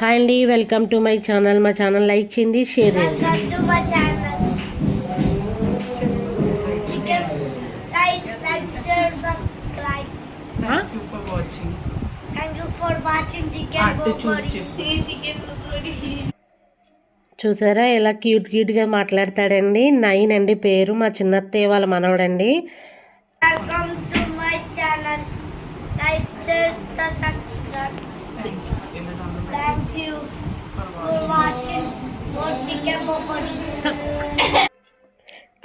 Hi అండి, welcome to my channel. మా channel like చేయండి, షేర్ చేయండి. చూసారా ఇలా క్యూట్ క్యూట్గా మాట్లాడతాడండి. నైన్ అండి పేరు, మా చిన్నత్తయ్య వాళ్ళ మనవడండి. Welcome to my channel, like share subscribe. Thank you for watching more chicken pakodi.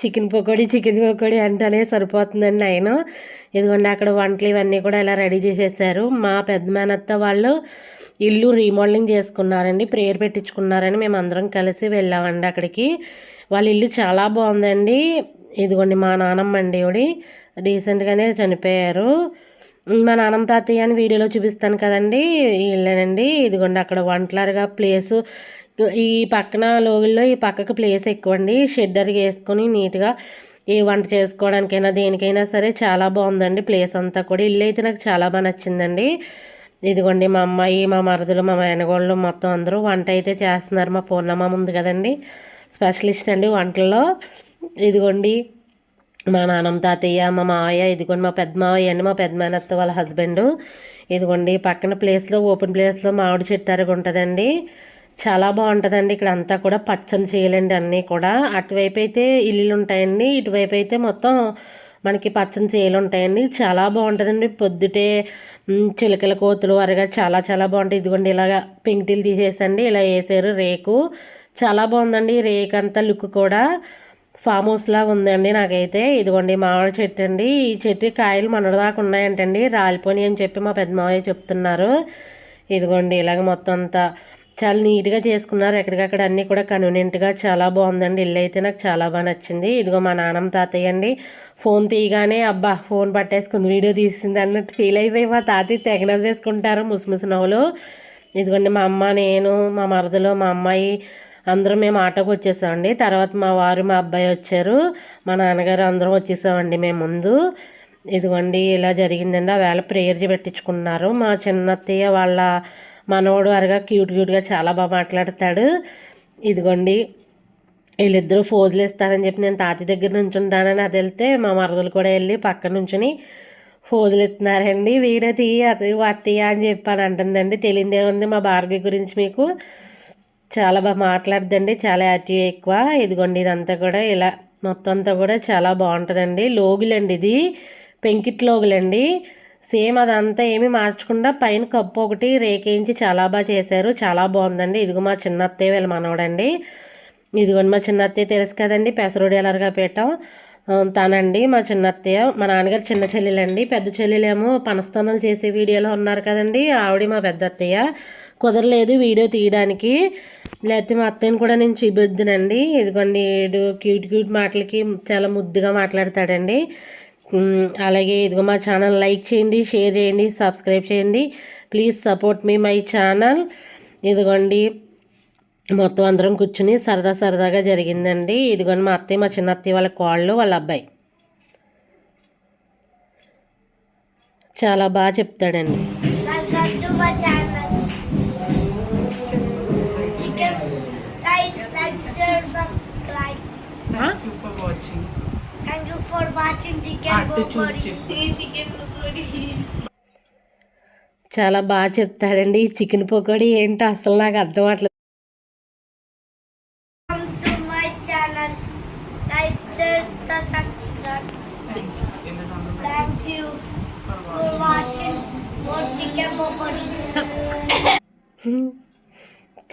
Chicken pakodi అంటేనే సరిపోతుందండి. ఆయన ఇదిగోండి అక్కడ వంటలు ఇవన్నీ కూడా ఇలా రెడీ చేసేసారు. మా పెద్ద మేనత్త వాళ్ళు ఇల్లు రీమోడలింగ్ చేసుకున్నారండి, ప్రేయర్ పెట్టించుకున్నారని మేము అందరం కలిసి వెళ్ళామండి అక్కడికి. వాళ్ళ ఇల్లు చాలా బాగుందండి. ఇదిగోండి మా నానమ్మ అండి, రీసెంట్గానే చనిపోయారు. మా నాన్నమ్మ తాతయ్య అని వీడియోలో చూపిస్తాను కదండి, ఇల్లేనండి. ఇదిగోండి అక్కడ వంటలారుగా ప్లేసు, ఈ పక్కన లోగిల్లో ఈ పక్కకు ప్లేస్ ఎక్కువ అండి. షెడ్డర్గా వేసుకొని నీట్గా ఏ వంట చేసుకోవడానికైనా దేనికైనా సరే చాలా బాగుందండి ప్లేస్ అంతా కూడా. ఇల్లు అయితే నాకు చాలా బాగా నచ్చిందండి. ఇదిగోండి మా అమ్మాయి, మా మరదలు, మా మేనగోళ్ళు మొత్తం అందరూ వంట అయితే చేస్తున్నారు. మా పూర్ణమ్మ ఉంది కదండి, స్పెషలిస్ట్ అండి వంటల్లో. ఇదిగోండి మా నాన్నమ్మ తాతయ్య, మా మావయ్య, ఇదిగోండి మా పెద్ద మావయ్య అండి, మా పెద్ద మేనత్త వాళ్ళ హస్బెండ్. ఇదిగోండి పక్కన ప్లేస్లో, ఓపెన్ ప్లేస్లో మామిడి చెట్టు అరగ ఉంటుందండి. చాలా బాగుంటుందండి. ఇక్కడ అంతా కూడా పచ్చని చేయాలండి అన్నీ కూడా. అటువైపు అయితే ఇల్లులు ఉంటాయండి, ఇటువైపు అయితే మొత్తం మనకి పచ్చని చేలు ఉంటాయండి. చాలా బాగుంటుందండి. పొద్దుటే చిలకల కోతులు అరగా చాలా చాలా బాగుంటాయి. ఇదిగోండి ఇలాగా పెంకిటీలు తీసేసండి ఇలా వేసారు రేకు. చాలా బాగుందండి రేకు అంతా లుక్ కూడా. ఫామ్ హౌస్ లాగా ఉందండి నాకైతే. ఇదిగోండి మామిడి చెట్టు అండి. ఈ చెట్టు కాయలు మొన్నటిదాకా ఉన్నాయంటండి, రాలిపోయి అని చెప్పి మా పెద్ద మావయ్య చెప్తున్నారు. ఇదిగోండి ఇలాగ మొత్తం అంతా చాలా నీట్గా చేసుకున్నారు. ఎక్కడికక్కడ అన్నీ కూడా కన్వీనియంట్గా చాలా బాగుందండి. ఇల్లు అయితే నాకు చాలా బాగా నచ్చింది. ఇదిగో మా నాన్నమ్మ తాతయ్య అండి. ఫోన్ తీయగానే అబ్బా ఫోన్ పట్టేసుకుంది, వీడియో తీసింది అన్నట్టు ఫీల్ అయిపోయి మా తాతయ్య తెగ నవ్వేసుకుంటారు ముసిముసి నవ్వులు. ఇదిగోండి మా అమ్మ, నేను, మా మరదలు, మా అమ్మాయి అందరం మేము ఆటోకి వచ్చేసామండి. తర్వాత మా వారు, మా అబ్బాయి వచ్చారు, మా నాన్నగారు అందరం వచ్చేసామండి మేము ముందు. ఇదిగోండి ఇలా జరిగిందండి. ఆ వేళ ప్రేయర్ పెట్టించుకున్నారు. మా చిన్నత్తయ్య వాళ్ళ మనవడు అరగా క్యూట్గా చాలా బాగా మాట్లాడతాడు. ఇదిగోండి వీళ్ళిద్దరూ ఫోజులు ఇస్తారని చెప్పి నేను తాతయ్య దగ్గర నుంచి ఉంటానని అది వెళ్తే మా మరదలు కూడా వెళ్ళి పక్క నుంచుని ఫోజులు ఇస్తున్నారండి. వీడియో తీయ అత్తయ్య అని చెప్పి అంటుందండి. తెలియదేముంది మా భార్గవి గురించి మీకు. చాలా బాగా మాట్లాడుద్దండి, చాలా యాక్టివ్ ఎక్కువ. ఇదిగోండి ఇదంతా కూడా ఇలా మొత్తం అంతా కూడా చాలా బాగుంటుందండి. లోగులండి, ఇది పెంకిట్ లోగులండి. సేమ్ అదంతా ఏమీ మార్చకుండా పైన కప్పు ఒకటి రేకేయించి చాలా బాగా చేశారు. చాలా బాగుందండి. ఇదిగో మా చిన్నత్తయ్య వీళ్ళ మనవడండి. ఇదిగోండి మా చిన్నత్తయ్య తెలుసు కదండి, పెసరోడి ఎలర్గా పెట్టాం తనండి మా చిన్నత్తయ్య. మా నాన్నగారు చిన్న చెల్లెలండి. పెద్ద చెల్లెలేమో పనస్తనాలు చేసే వీడియోలో ఉన్నారు కదండి, ఆవిడ మా పెద్ద అత్తయ్య. కుదరలేదు వీడియో తీయడానికి, లేకపోతే మా అత్తయ్యని కూడా నేను చూపిద్దునండి. ఇదిగోండి క్యూట్ మాటలకి చాలా ముద్దుగా మాట్లాడతాడండి. అలాగే ఇదిగో మా ఛానల్ లైక్ చేయండి, షేర్ చేయండి, సబ్స్క్రైబ్ చేయండి. Please support me my channel. ఇదిగోండి మొత్తం అందరం కూర్చుని సరదాగా జరిగిందండి. ఇదిగోండి మా అత్తయ్య, మా చిన్న అత్తయ్య వాళ్ళ కోళ్ళు, వాళ్ళ అబ్బాయి చాలా బాగా చెప్తాడండి. చాలా బాగా చెప్తాడండి. ఈ చికెన్ పకోడీ ఏంటో అసలు నాకు అర్థం అవ్వట్లేదు.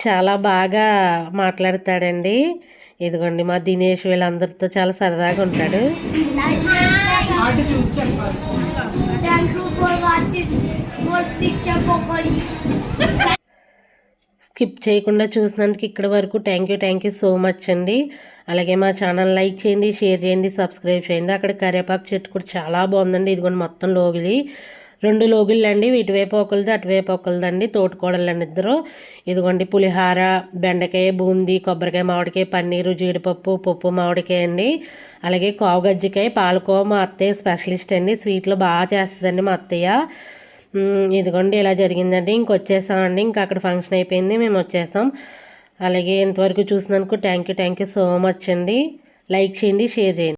చాలా బాగా మాట్లాడతాడండి. ఇదిగోండి మా దినేష్ వీళ్ళందరితో చాలా సరదాగా ఉంటాడు. స్కిప్ చేయకుండా చూసినందుకు ఇక్కడ వరకు థ్యాంక్ యూ సో మచ్ అండి. అలాగే మా ఛానల్ లైక్ చేయండి, షేర్ చేయండి, సబ్స్క్రైబ్ చేయండి. అక్కడ కరివేపాకు చెట్టు కూడా చాలా బాగుందండి. ఇదిగోండి మొత్తం లోగిలి, 2 లోగిళ్ళు అండి. ఇటువైపు ఒకరిది, అటువైపు ఒకరిదండి, తోటికోడలండి ఇద్దరు. ఇదిగోండి పులిహార, బెండకాయ, బూందీ, కొబ్బరికాయ, మామిడికాయ, పన్నీరు, జీడిపప్పు, పప్పు మామిడికాయ అండి. అలాగే కావు గజ్జికాయ, పాలకోవ. మా అత్తయ్య స్పెషలిస్ట్ అండి, స్వీట్లో బాగా చేస్తుందండి మా అత్తయ్య. ఇదిగోండి ఇలా జరిగిందండి. ఇంకొచ్చేసామండి. ఇంకా అక్కడ ఫంక్షన్ అయిపోయింది, మేము వచ్చేసాం. అలాగే ఇంతవరకు చూసినందుకు థ్యాంక్ యూ సో మచ్ అండి. లైక్ చేయండి, షేర్ చేయండి.